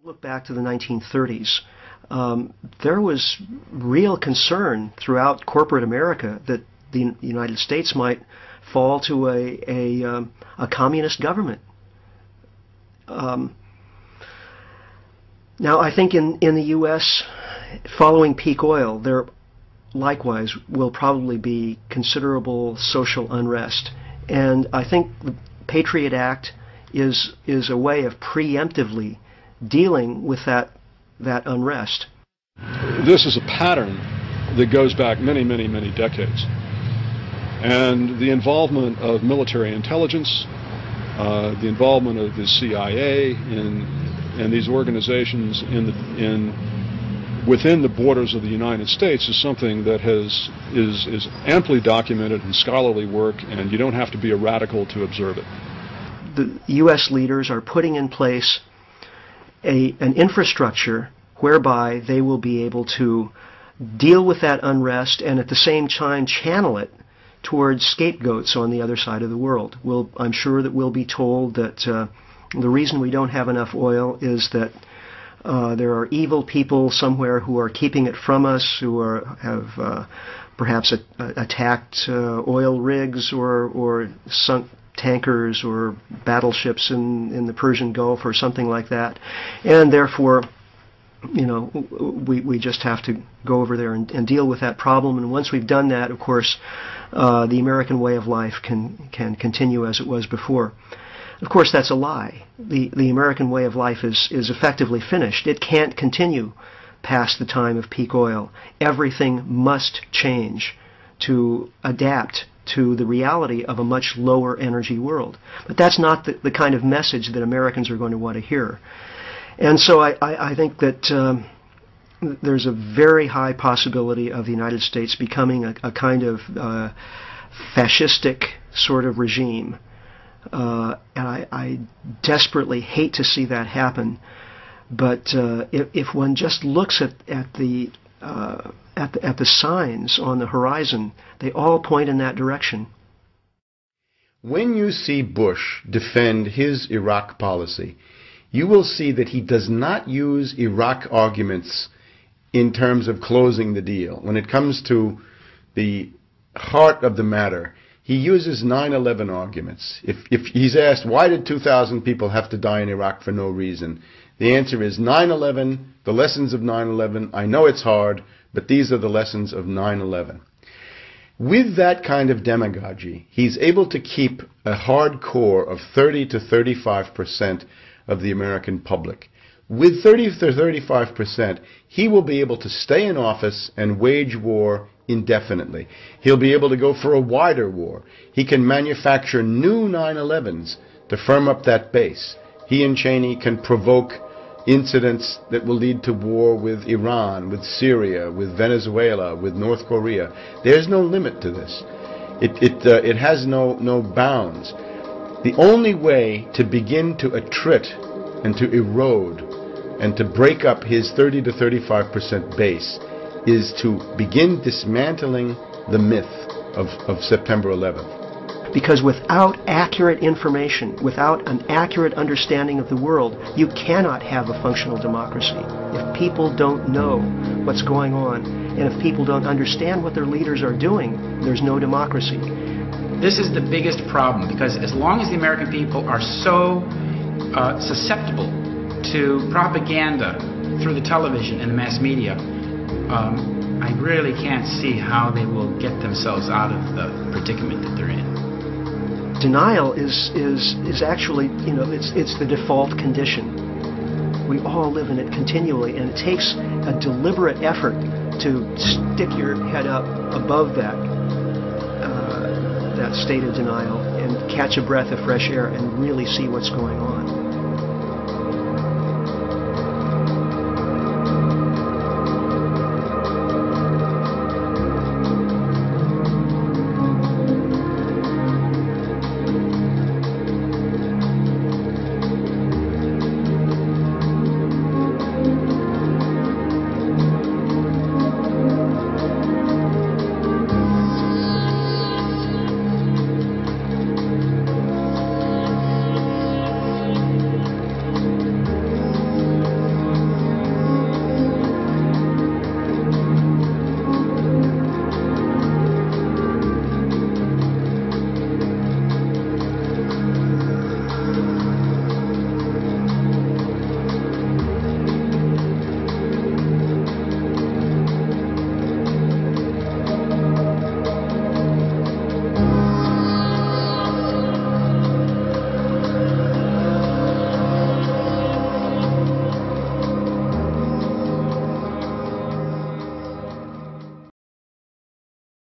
Look back to the 1930s. There was real concern throughout corporate America that the United States might fall to a communist government. Now, I think in the U.S., following peak oil, there likewise will probably be considerable social unrest. And I think the Patriot Act is a way of preemptively dealing with that unrest. This is a pattern that goes back many, many, many decades. And the involvement of military intelligence, the involvement of the CIA and these organizations within the borders of the United States is something that is amply documented in scholarly work, and you don't have to be a radical to observe it. The U.S. leaders are putting in place an infrastructure whereby they will be able to deal with that unrest and at the same time channel it towards scapegoats on the other side of the world. I'm sure that we'll be told that the reason we don't have enough oil is that there are evil people somewhere who are keeping it from us, who have perhaps attacked oil rigs or sunk tankers or battleships in the Persian Gulf or something like that, and therefore, we just have to go over there and deal with that problem. And once we've done that, of course, the American way of life can continue as it was before. Of course, that's a lie. The American way of life is effectively finished. It can't continue past the time of peak oil. Everything must change to adapt to the reality of a much lower energy world. But that's not the kind of message that Americans are going to want to hear. And so I think that there's a very high possibility of the United States becoming a kind of fascistic sort of regime. And I desperately hate to see that happen. But if one just looks at the signs on the horizon, they all point in that direction. When you see Bush defend his Iraq policy, you will see that he does not use Iraq arguments in terms of closing the deal. When it comes to the heart of the matter, he uses 9/11 arguments. If he's asked, why did 2,000 people have to die in Iraq for no reason? The answer is 9/11, the lessons of 9/11. I know it's hard, but these are the lessons of 9/11. With that kind of demagogy, he's able to keep a hard core of 30 to 35% of the American public. With 30 to 35%, he will be able to stay in office and wage war indefinitely. He'll be able to go for a wider war. He can manufacture new 9/11s to firm up that base. He and Cheney can provoke incidents that will lead to war with Iran, with Syria, with Venezuela, with North Korea. There's no limit to this. It has no bounds. The only way to begin to attrit and to erode and to break up his 30 to 35% base is to begin dismantling the myth of September 11th. Because without accurate information, without an accurate understanding of the world, you cannot have a functional democracy. If people don't know what's going on, and if people don't understand what their leaders are doing, there's no democracy. This is the biggest problem, because as long as the American people are so susceptible to propaganda through the television and the mass media, I really can't see how they will get themselves out of the predicament that they're in. Denial is actually, it's the default condition. We all live in it continually, and it takes a deliberate effort to stick your head up above that state of denial and catch a breath of fresh air and really see what's going on.